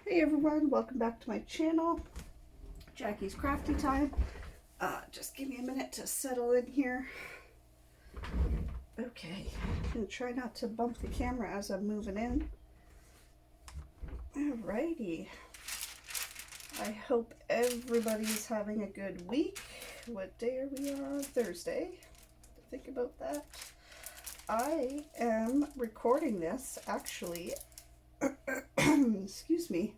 Hey everyone, welcome back to my channel, Jackie's Crafty Time. Just give me a minute to settle in here. Okay, I'm gonna try not to bump the camera as I'm moving in. Alrighty, I hope everybody's having a good week. What day are we on? Thursday. Think about that. I am recording this actually excuse me,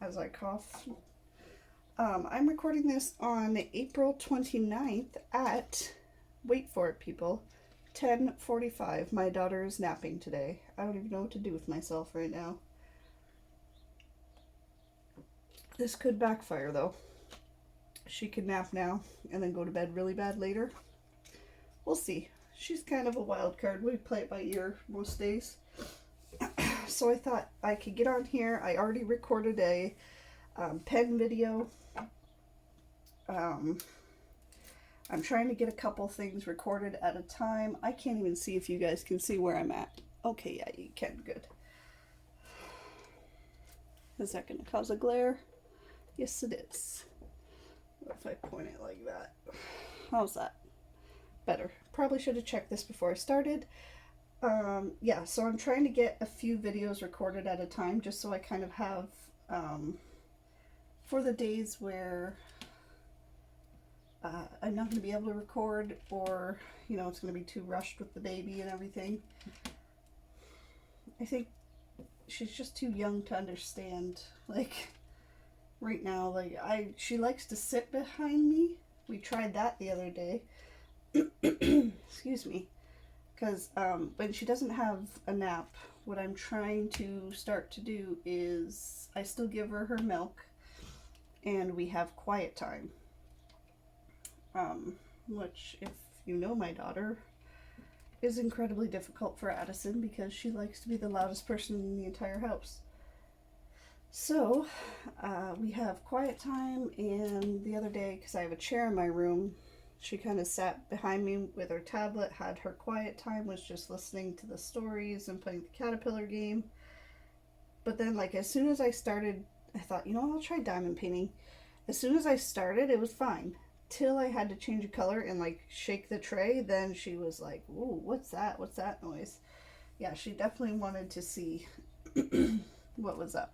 as I cough. I'm recording this on April 29th at, wait for it people, 10:45. My daughter is napping today. I don't even know what to do with myself right now. This could backfire though. She could nap now and then go to bed really bad later. We'll see. She's kind of a wild card. We play it by ear most days. So I thought I could get on here. I already recorded a pen video. I'm trying to get a couple things recorded at a time. I can't even see if you guys can see where I'm at. Okay, yeah, you can. Good. Is that going to cause a glare? Yes, it is. What if I point it like that? How's that? Better. Probably should have checked this before I started. Yeah, so I'm trying to get a few videos recorded at a time just so I kind of have, for the days where I'm not going to be able to record, or, you know, it's going to be too rushed with the baby and everything. I think she's just too young to understand, like, right now, like, she likes to sit behind me. We tried that the other day. Excuse me. Because when she doesn't have a nap, what I'm trying to start to do is I still give her milk and we have quiet time. Which, if you know my daughter, is incredibly difficult for Addison because she likes to be the loudest person in the entire house. So we have quiet time, and the other day, because I have a chair in my room, she kind of sat behind me with her tablet, had her quiet time, was just listening to the stories and playing the caterpillar game. But then, like, as soon as I started, I thought, you know what, I'll try diamond painting. As soon as I started, it was fine. Till I had to change a color and, like, shake the tray, then she was like, ooh, what's that? What's that noise? Yeah, she definitely wanted to see what was up.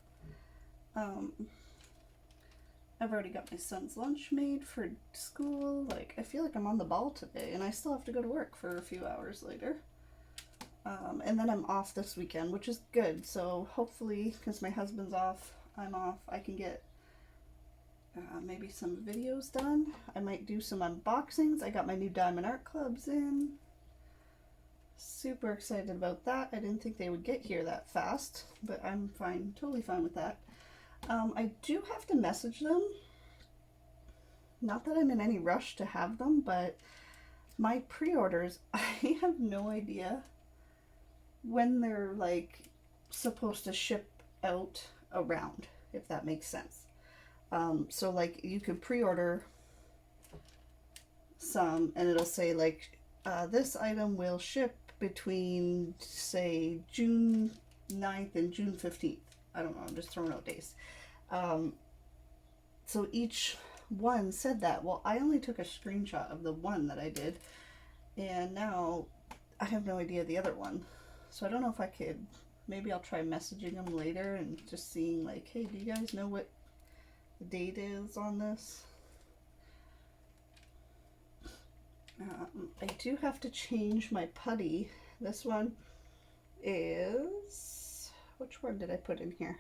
I've already got my son's lunch made for school. Like, I feel like I'm on the ball today, and I still have to go to work for a few hours later. And then I'm off this weekend, which is good. So hopefully, because my husband's off, I'm off, I can get maybe some videos done. I might do some unboxings. I got my new diamond art clubs in. Super excited about that. I didn't think they would get here that fast, but I'm fine, totally fine with that. I do have to message them. Not that I'm in any rush to have them, but my pre-orders, I have no idea when they're, like, supposed to ship out around, if that makes sense. So, like, you can pre-order some and it'll say, like, this item will ship between, say, June 9th and June 15th. I don't know, I'm just throwing out days. So each one said that. Well, I only took a screenshot of the one that I did, and now I have no idea the other one. So I don't know if I could, maybe I'll try messaging them later and just seeing, like, hey, do you guys know what the date is on this? I do have to change my putty. This one is, which one did I put in here?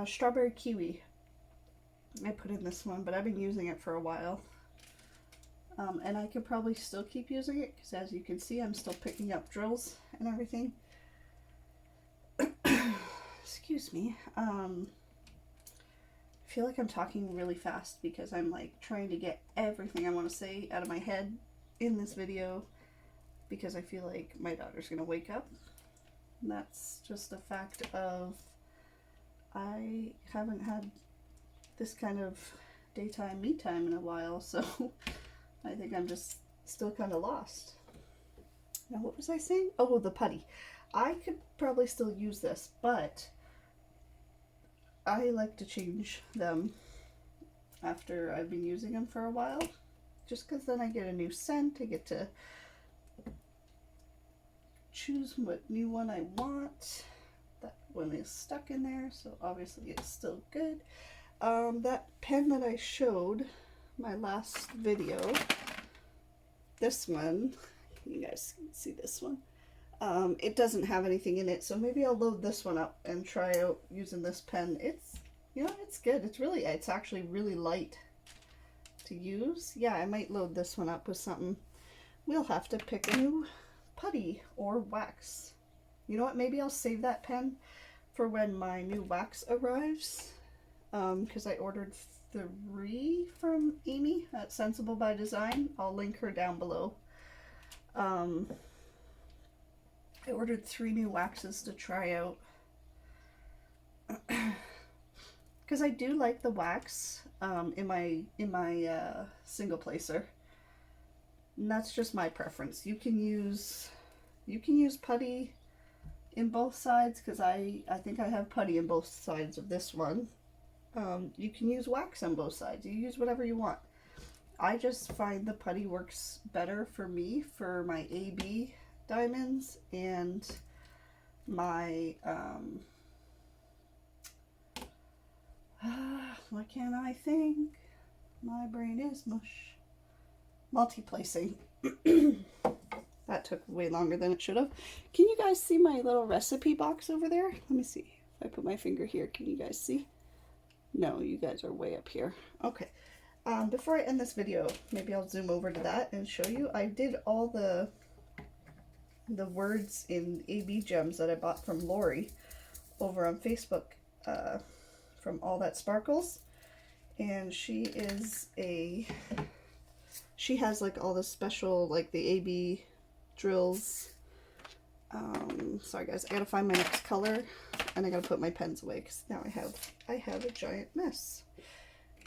Strawberry kiwi. I put in this one, but I've been using it for a while. And I could probably still keep using it, because as you can see, I'm still picking up drills and everything. Excuse me. I feel like I'm talking really fast because I'm, like, trying to get everything I want to say out of my head in this video, because I feel like my daughter's going to wake up. And that's just a fact of, I haven't had this kind of daytime me time in a while, so I think I'm just still kind of lost. Now, what was I saying? Oh, the putty. I could probably still use this, but I like to change them after I've been using them for a while, just because then I get a new scent. I get to choose what new one I want. That one is stuck in there, so obviously it's still good. That pen that I showed my last video, this one, can you guys see this one? It doesn't have anything in it, so maybe I'll load this one up and try out using this pen. It's, you know, it's good. It's actually really light to use. Yeah, I might load this one up with something. We'll have to pick a new putty or wax. You know what, maybe I'll save that pen for when my new wax arrives, because I ordered 3 from Amy at Sensible by Design. I'll link her down below. I ordered 3 new waxes to try out because I do like the wax in my single placer, and that's just my preference. You can use putty in both sides, because I think I have putty in both sides of this one. You can use wax on both sides. You use whatever you want. I just find the putty works better for me for my AB diamonds and my what can I think? My brain is mush. Multi-placing. That took way longer than it should have. Can you guys see my little recipe box over there? Let me see. If I put my finger here, can you guys see? No, you guys are way up here. Okay. Before I end this video, maybe I'll zoom over to that and show you. I did all the words in AB gems that I bought from Lori over on Facebook, from All That Sparkles. And she has like all the special, like the AB drills. Sorry guys, I gotta find my next color, and I gotta put my pens away because now I have a giant mess.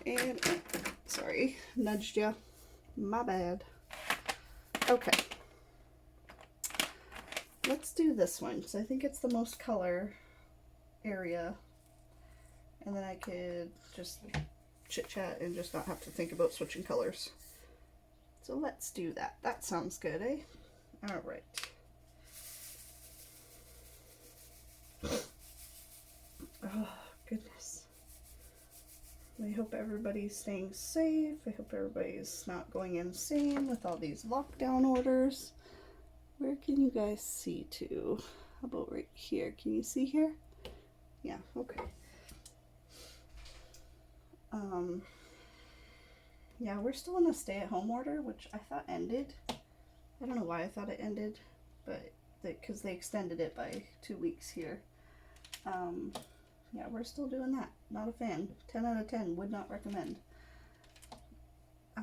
And sorry, nudged ya. My bad. Okay. Let's do this one, because I think it's the most color area. And then I could just chit chat and just not have to think about switching colors. So let's do that. That sounds good, eh? Alright. Oh, goodness. I hope everybody's staying safe. I hope everybody's not going insane with all these lockdown orders. Where can you guys see to? How about right here? Can you see here? Yeah, okay. Yeah, we're still in a stay-at-home order, which I thought ended. I don't know why I thought it ended, but because they extended it by 2 weeks here. Yeah, we're still doing that. Not a fan. 10 out of 10. Would not recommend. I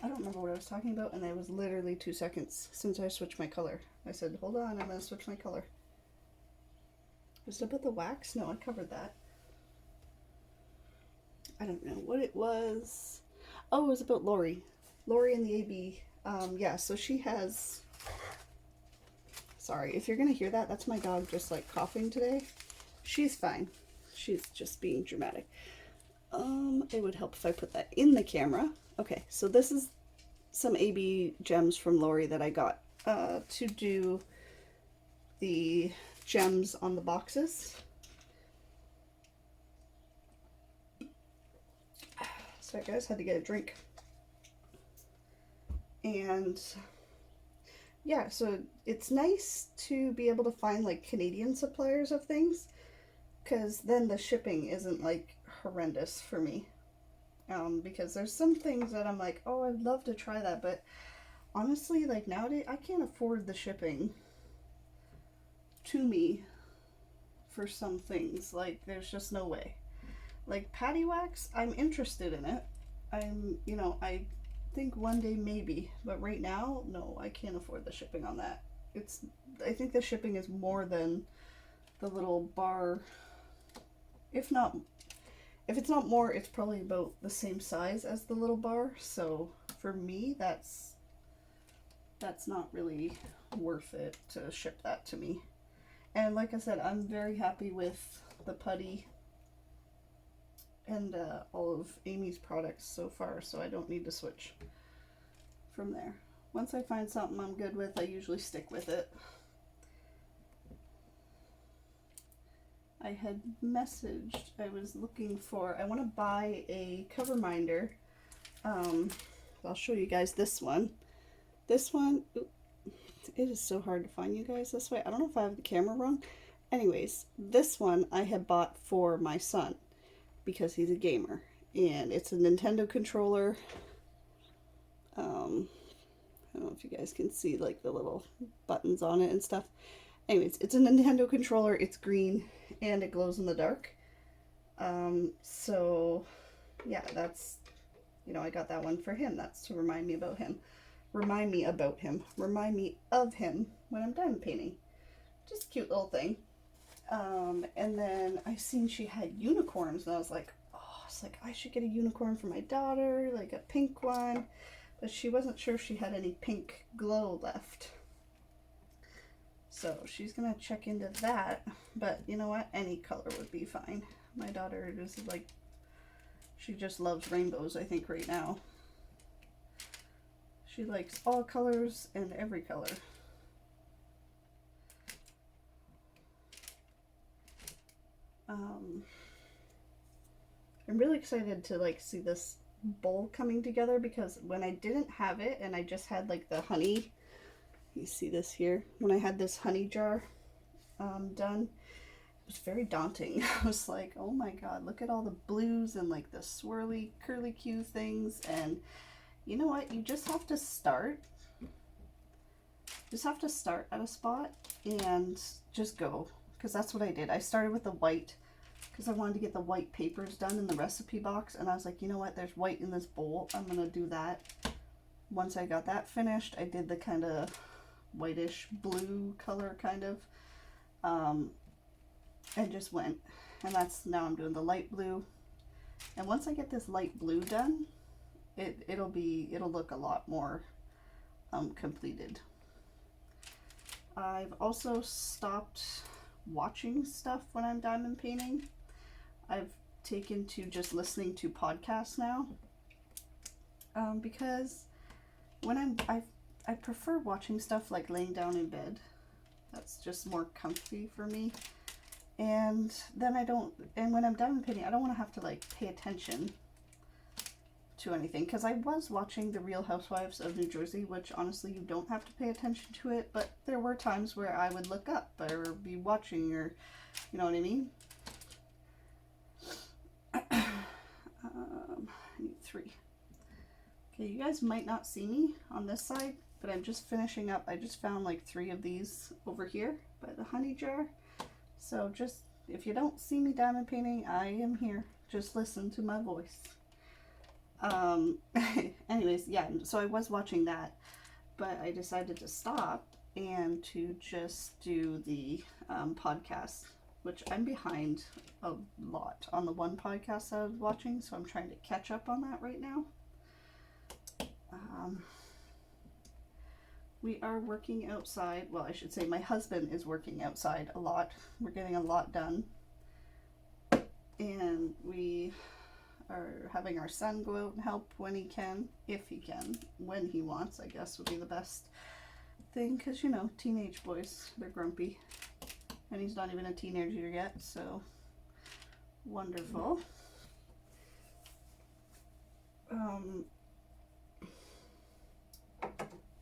don't remember what I was talking about, and it was literally 2 seconds since I switched my color. I said, hold on, I'm going to switch my color. Was it about the wax? No, I covered that. I don't know what it was. Oh, it was about Lori. Lori and the AB. Yeah, so she has... Sorry, if you're going to hear that, that's my dog just like coughing today. She's fine. She's just being dramatic. It would help if I put that in the camera. Okay, so this is some AB gems from Lori that I got to do the gems on the boxes. Sorry guys, had to get a drink. And yeah, so it's nice to be able to find like Canadian suppliers of things, because then the shipping isn't like horrendous for me. Because there's some things that I'm like, oh, I'd love to try that, but honestly, like nowadays, I can't afford the shipping to me for some things. Like, there's just no way. Like patty wax, I'm interested in it. You know, I think one day maybe, but right now, no, I can't afford the shipping on that. I think the shipping is more than the little bar. If it's not more, it's probably about the same size as the little bar. So for me, that's that's not really worth it to ship that to me. And like I said, I'm very happy with the putty and all of Amy's products so far, so I don't need to switch from there. Once I find something I'm good with, I usually stick with it. I had messaged, I was looking for, I want to buy a cover minder. I'll show you guys this one. This one, it is so hard to find, you guys, this way. I don't know if I have the camera wrong. Anyways, this one I had bought for my son because he's a gamer. And it's a Nintendo controller. I don't know if you guys can see like the little buttons on it and stuff. Anyways, it's a Nintendo controller. It's green and it glows in the dark. So yeah, that's, you know, I got that one for him. That's to remind me about him. Remind me about him. Remind me of him when I'm done painting. Just a cute little thing. And then I seen she had unicorns and I was like, oh, it's like I should get a unicorn for my daughter, like a pink one. But she wasn't sure if she had any pink glow left. So she's gonna check into that. But you know what? Any color would be fine. My daughter is like, she just loves rainbows, I think, right now. She likes all colors and every color. I'm really excited to like see this bowl coming together, because when I didn't have it and I just had like the honey, you see this here, when I had this honey jar done, it was very daunting. I was like, oh my god, look at all the blues and like the swirly curly Q things. And you know what, you just have to start at a spot and just go, because that's what I did. I started with the white because I wanted to get the white papers done in the recipe box, and I was like, you know what, there's white in this bowl, I'm gonna do that. Once I got that finished, I did the kind of whitish blue color kind of, and just went, and that's, now I'm doing the light blue. And once I get this light blue done, it'll look a lot more completed. I've also stopped watching stuff when I'm diamond painting. I've taken to just listening to podcasts now, because when I prefer watching stuff like laying down in bed. That's just more comfy for me. And then and when I'm diamond painting, I don't want to have to like pay attention to anything, because I was watching The Real Housewives of New Jersey, which honestly you don't have to pay attention to it, but there were times where I would look up or be watching, or you know what I mean. I need 3. Okay, you guys might not see me on this side, but I'm just finishing up. I just found like 3 of these over here by the honey jar. So just, if you don't see me diamond painting, I am here. Just listen to my voice. Anyways, yeah, so I was watching that, but I decided to stop and to just do the podcast, which I'm behind a lot on the one podcast I was watching, so I'm trying to catch up on that right now. We are working outside. Well, I should say my husband is working outside a lot. We're getting a lot done, and we are having our son go out and help when he can, if he can, when he wants, I guess would be the best thing, because you know, teenage boys, they're grumpy, and he's not even a teenager yet, so wonderful.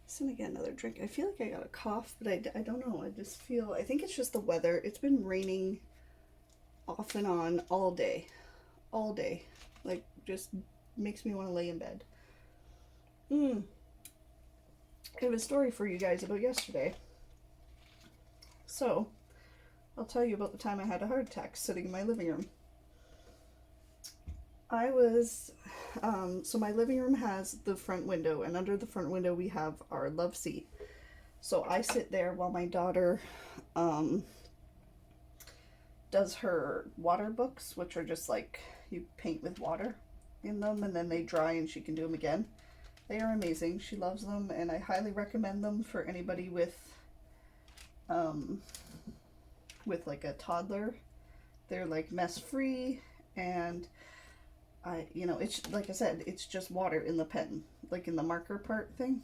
Just gonna get another drink. I feel like I got a cough, but I don't know, I think it's just the weather. It's been raining off and on all day, like just makes me want to lay in bed. I have a story for you guys about yesterday. So I'll tell you about the time I had a heart attack sitting in my living room. I was, so my living room has the front window, and under the front window we have our love seat. So I sit there while my daughter does her water books, which are just like, you paint with water in them and then they dry and she can do them again. They are amazing. She loves them, and I highly recommend them for anybody um, with like a toddler. They're like mess free, and it's like I said, it's just water in the pen, like in the marker part thing.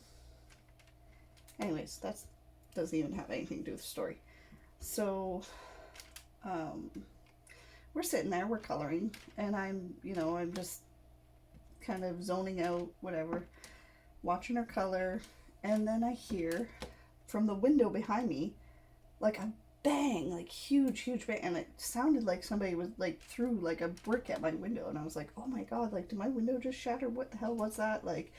Anyways, that's doesn't even have anything to do with the story. So, um, we're sitting there, we're coloring, and I'm just kind of zoning out, whatever, watching her color, and then I hear from the window behind me, like a bang, like huge bang, and it sounded like somebody was like threw like a brick at my window, and I was like, oh my god, like did my window just shatter? What the hell was that? Like,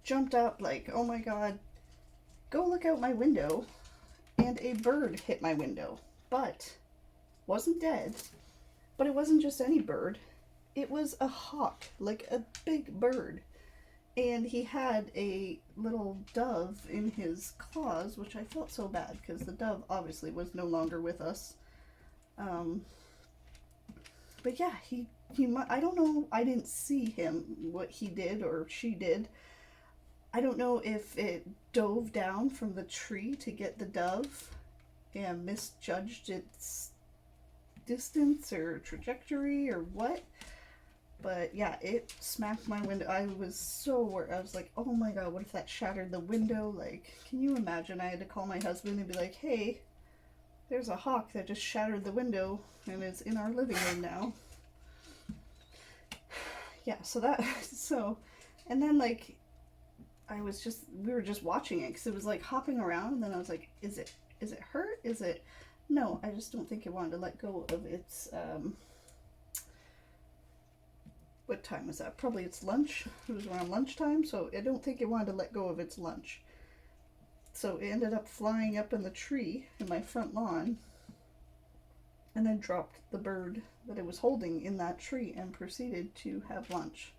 jumped up, like, oh my god, go look out my window, and a bird hit my window, but wasn't dead. But it wasn't just any bird. It was a hawk, like a big bird. And he had a little dove in his claws, which I felt so bad because the dove obviously was no longer with us. But yeah, I don't know, I didn't see him, what he did or she did. I don't know if it dove down from the tree to get the dove and misjudged its distance or trajectory or what. But yeah, it smacked my window. I was so worried. I was like, oh my god, what if that shattered the window? Like, can you imagine? I had to call my husband and be like, hey, there's a hawk that just shattered the window and is in our living room now. Yeah, and then like, we were just watching it because it was like hopping around, and then I was like, is it hurt? No, I just don't think it wanted to let go of its, what time was that? Probably its lunch. It was around lunchtime, so I don't think it wanted to let go of its lunch. So it ended up flying up in the tree in my front lawn, and then dropped the bird that it was holding in that tree and proceeded to have lunch.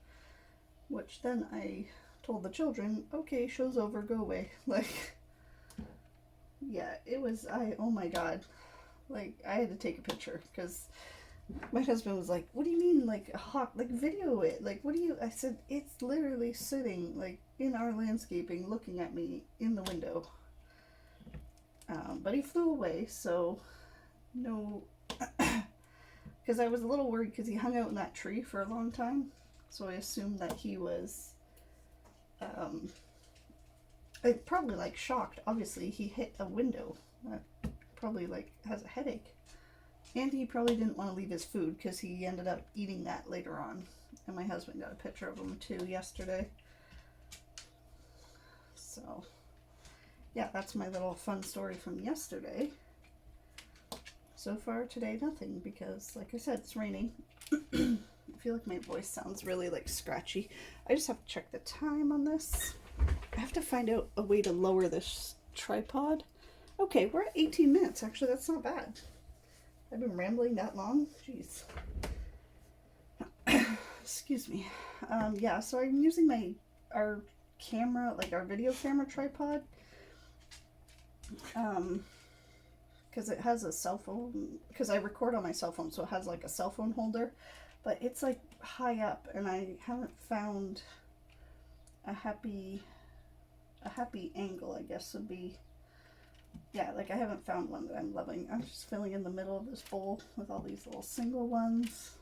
Which then I told the children, okay, show's over, go away. Like, yeah, oh my god. Like, I had to take a picture because my husband was like, what do you mean, like, a hawk? Like, video it. Like, I said, it's literally sitting, like, in our landscaping looking at me in the window. But he flew away, so no, because I was a little worried because he hung out in that tree for a long time, so I assumed that he was, probably, like, shocked. Obviously, he hit a window. Probably, like, has a headache. And he probably didn't want to leave his food because he ended up eating that later on. And my husband got a picture of him too yesterday. So, yeah, that's my little fun story from yesterday. So far today, nothing, because like I said, it's raining. I feel like my voice sounds really like scratchy. I just have to check the time on this. I have to find out a way to lower this tripod. Okay, we're at 18 minutes. Actually, that's not bad. I've been rambling that long. Jeez. Excuse me. Yeah, so I'm using our camera, like our video camera tripod. Because it has a cell phone, because I record on my cell phone, so it has like a cell phone holder, but it's like high up, and I haven't found a happy angle, I guess would be. Yeah, like I haven't found one that I'm loving. I'm just filling in the middle of this bowl with all these little single ones.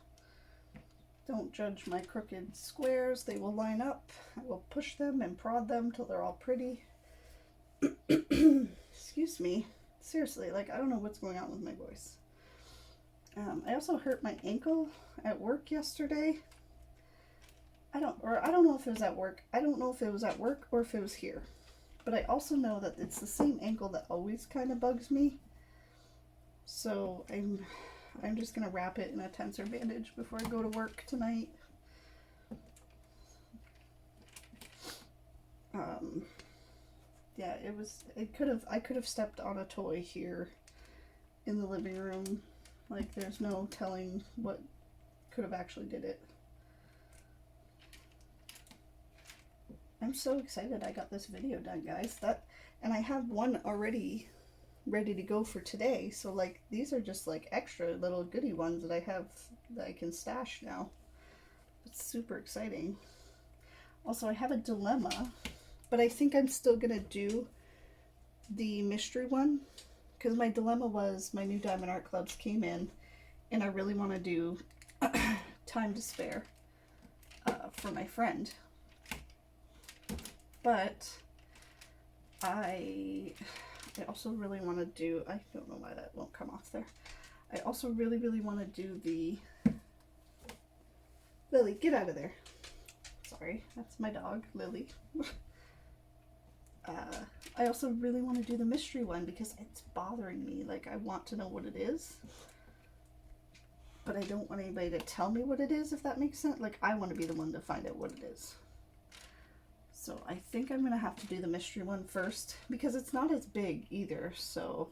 Don't judge my crooked squares. They will line up. I will push them and prod them till they're all pretty. Excuse me. Seriously, like, I don't know what's going on with my voice. I also hurt my ankle at work yesterday. I don't know if it was at work. I don't know if it was at work or if it was here. But I also know that it's the same ankle that always kind of bugs me. So I'm just going to wrap it in a tensor bandage before I go to work tonight. Yeah, I could have stepped on a toy here in the living room. Like, there's no telling what could have actually did it. I'm so excited I got this video done, guys. And I have one already ready to go for today. So, like, these are just like extra little goodie ones that I have that I can stash now. It's super exciting. Also, I have a dilemma, but I think I'm still gonna do the mystery one because my dilemma was my new Diamond Art Clubs came in and I really want to do Time to Spare for my friend. But I also really want to do, I don't know why that won't come off there. I also really, really want to do the, Lily, get out of there. Sorry, that's my dog, Lily. I also really want to do the mystery one because it's bothering me. Like, I want to know what it is, but I don't want anybody to tell me what it is, if that makes sense. Like, I want to be the one to find out what it is. So I think I'm going to have to do the mystery one first because it's not as big either, so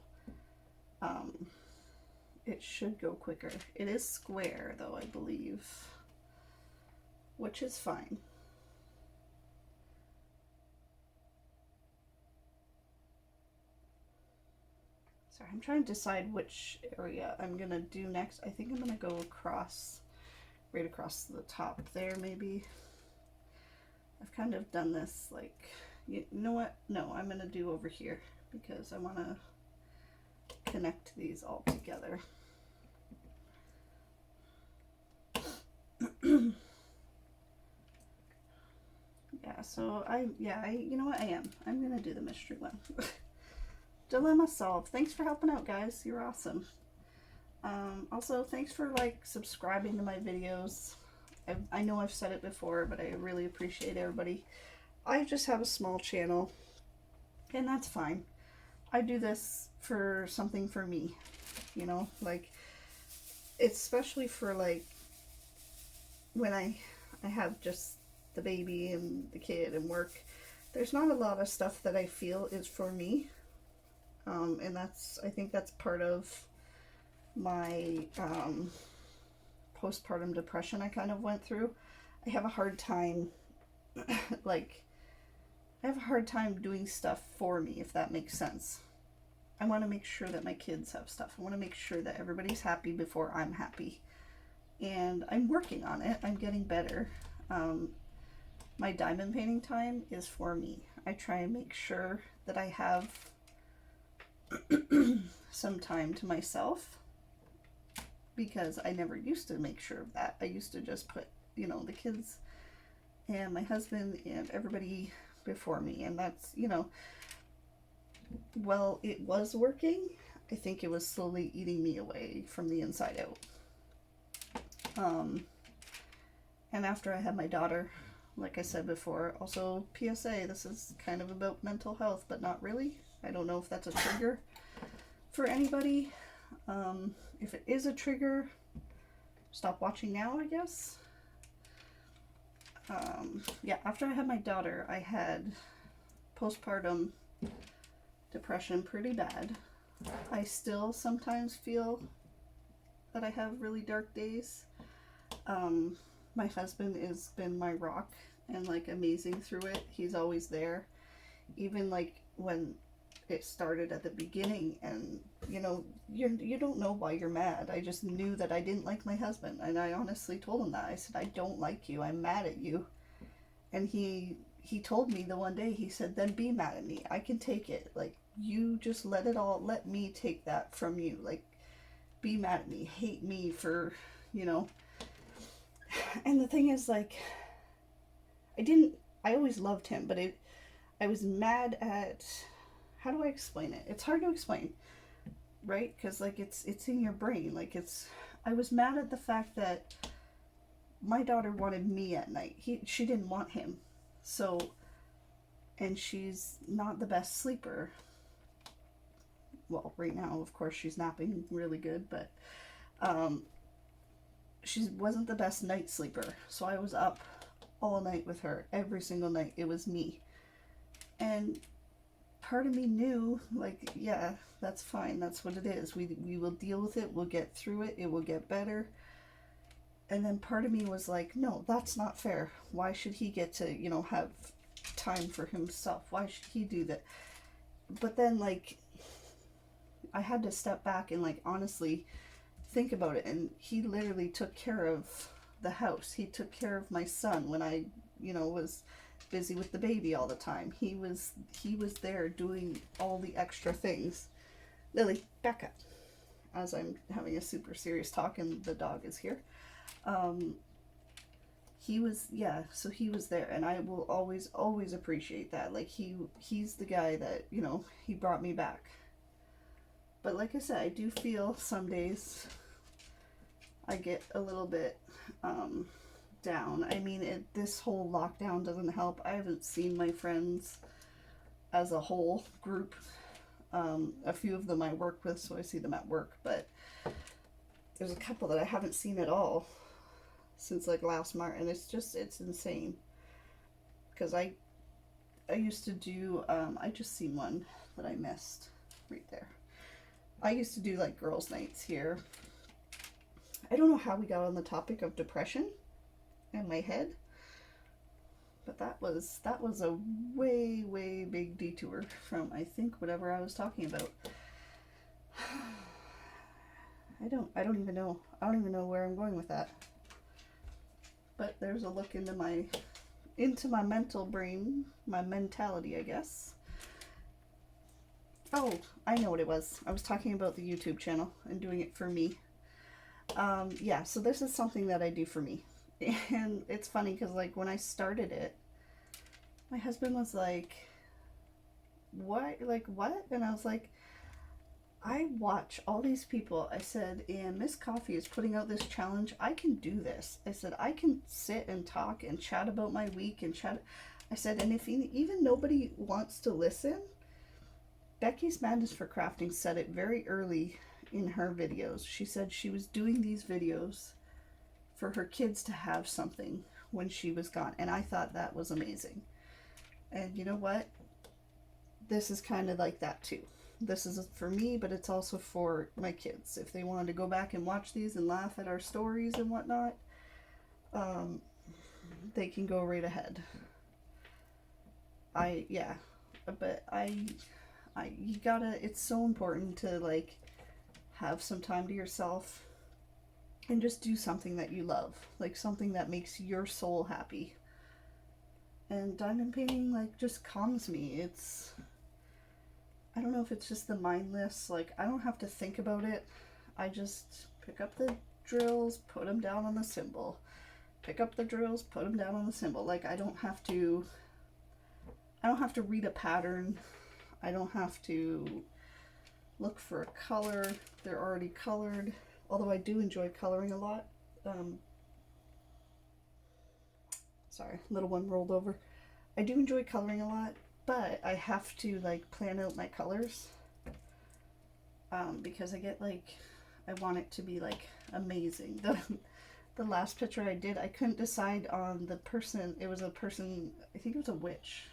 it should go quicker. It is square, though, I believe, which is fine. Sorry, I'm trying to decide which area I'm gonna do next. I think I'm gonna go across, right across the top there, maybe. I've kind of done this, like, you know what? No, I'm gonna do over here because I want to connect these all together. Yeah, so you know what? I'm gonna do the mystery one. Dilemma solved. Thanks for helping out, guys. You're awesome. Also, thanks for, like, subscribing to my videos. I know I've said it before, but I really appreciate everybody. I just have a small channel, and that's fine. I do this for something for me, you know, like, especially for, like, when I have just the baby and the kid and work. There's not a lot of stuff that I feel is for me. And I think that's part of my postpartum depression I kind of went through. I have a hard time, like, I have a hard time doing stuff for me, if that makes sense. I want to make sure that my kids have stuff. I want to make sure that everybody's happy before I'm happy. And I'm working on it. I'm getting better. My diamond painting time is for me. I try and make sure that I have some time to myself because I never used to make sure of that. I used to just put, you know, the kids and my husband and everybody before me, and that's, you know, well, it was working. I think it was slowly eating me away from the inside out. And after I had my daughter, like I said before, also PSA, this is kind of about mental health, but not really. I don't know if that's a trigger for anybody. If it is a trigger, stop watching now, I guess. Yeah, after I had my daughter, I had postpartum depression pretty bad. I still sometimes feel that I have really dark days. My husband has been my rock and, like, amazing through it. He's always there. Even, like, when it started at the beginning, and, you know, you don't know why you're mad. I just knew that I didn't like my husband, and I honestly told him that. I said, I don't like you. I'm mad at you. And he told me the one day, he said, then be mad at me. I can take it. Like, you just let me take that from you. Like, be mad at me. Hate me for, you know. And the thing is, like, I always loved him, but I was mad at, how do I explain it? It's hard to explain, right? Because, like, it's in your brain. Like, I was mad at the fact that my daughter wanted me at night. She didn't want him. So, and she's not the best sleeper. Well, right now, of course, she's napping really good, but she wasn't the best night sleeper. So I was up all night with her. Every single night. It was me. And part of me knew, like, yeah, that's fine. That's what it is. We will deal with it. We'll get through it. It will get better. And then part of me was like, no, that's not fair. Why should he get to, you know, have time for himself? Why should he do that? But then, like, I had to step back and, like, honestly think about it. And he literally took care of the house. He took care of my son when I, was busy with the baby all the time. He was there doing all the extra things. Lily, back up. As I'm having a super serious talk and the dog is here. He was there, and I will always appreciate that. Like, he's the guy that, he brought me back. But like I said, I do feel some days I get a little bit down. I mean, this whole lockdown doesn't help. I haven't seen my friends as a whole group. A few of them I work with, so I see them at work, but there's a couple that I haven't seen at all since like last March, and it's insane. Because I used to do, I just seen one that I missed right there. I used to do like girls' nights here. I don't know how we got on the topic of depression in my head, but that was a way big detour from, I think, whatever I was talking about. I don't even know. I don't even know where I'm going with that. But there's a look into my mental brain, my mentality, I guess. Oh, I know what it was. I was talking about the YouTube channel and doing it for me. Yeah, so this is something that I do for me. And it's funny because, like, when I started it, my husband was like, what? Like, what? And I was like, I watch all these people. I said, and Miss Coffee is putting out this challenge. I can do this. I said, I can sit and talk and chat about my week and chat. I said, and if even nobody wants to listen, Becky's Madness for Crafting said it very early in her videos. She said she was doing these videos for her kids to have something when she was gone. And I thought that was amazing. And you know what? This is kind of like that too. This is for me, but it's also for my kids. If they wanted to go back and watch these and laugh at our stories and whatnot, they can go right ahead. You gotta, it's so important to, like, have some time to yourself and just do something that you love, like something that makes your soul happy. And diamond painting, like, just calms me. I don't know if it's just the mindless, like, I don't have to think about it. I just pick up the drills, put them down on the symbol. Pick up the drills, put them down on the symbol. Like, I don't have to read a pattern. I don't have to look for a color. They're already colored. Although I do enjoy coloring a lot. Sorry, little one rolled over. I do enjoy coloring a lot, but I have to, like, plan out my colors. Because I get, like, I want it to be, like, amazing. The last picture I did, I couldn't decide on the person. It was a person, I think it was a witch.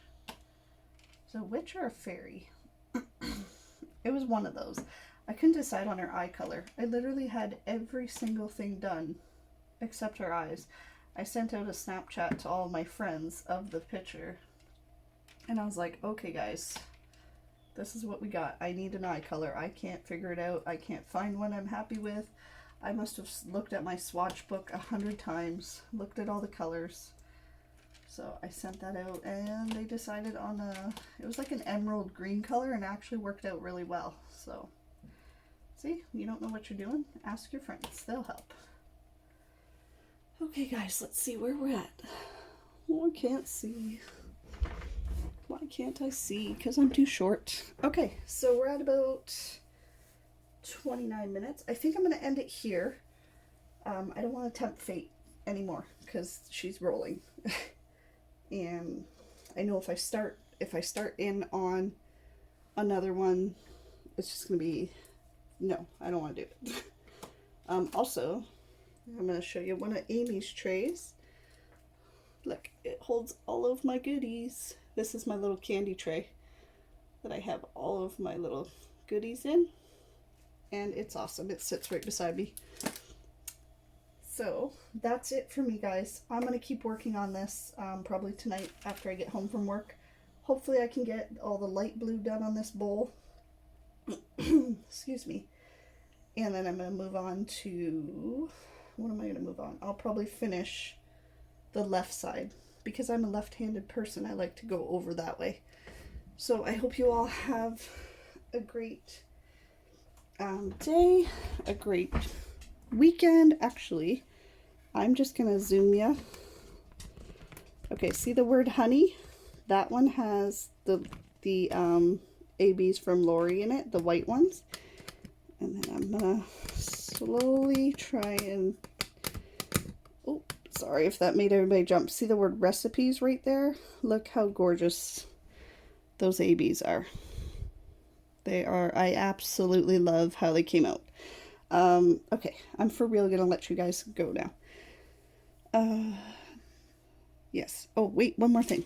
Is it a witch or a fairy? It was one of those. I couldn't decide on her eye color. I literally had every single thing done except her eyes. I sent out a Snapchat to all my friends of the picture. And I was like, okay guys, this is what we got. I need an eye color. I can't figure it out. I can't find one I'm happy with. I must have looked at my swatch book 100 times, looked at all the colors. So I sent that out and they decided on it was like an emerald green color and actually worked out really well. So, see, you don't know what you're doing? Ask your friends, they'll help. Okay guys, let's see where we're at. Oh, I can't see. Why can't I see? Because I'm too short. Okay, so we're at about 29 minutes. I think I'm going to end it here. I don't want to tempt fate anymore because she's rolling. And I know if I start in on another one, it's just going to be, no, I don't want to do it. Also, I'm going to show you one of Amy's trays. Look, it holds all of my goodies. This is my little candy tray that I have all of my little goodies in. And it's awesome. It sits right beside me. So that's it for me, guys. I'm going to keep working on this probably tonight after I get home from work. Hopefully I can get all the light blue done on this bowl. Excuse me. And then I'm going to move on to, what am I going to move on? I'll probably finish the left side because I'm a left-handed person. I like to go over that way. So I hope you all have a great day, a great weekend. Actually, I'm just going to zoom you. Okay, see the word honey? That one has the ABs from Lori in it, the white ones. And then I'm going to slowly try and... Oh, sorry if that made everybody jump. See the word recipes right there? Look how gorgeous those ABs are. They are, I absolutely love how they came out. Okay, I'm for real gonna let you guys go now. Yes. Oh, wait, one more thing.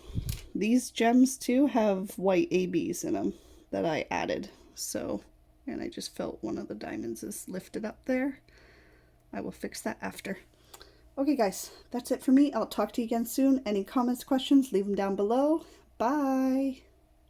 These gems too have white ABs in them that I added. So, and I just felt one of the diamonds is lifted up there. I will fix that after. Okay, guys, that's it for me. I'll talk to you again soon. Any comments, questions, leave them down below. Bye.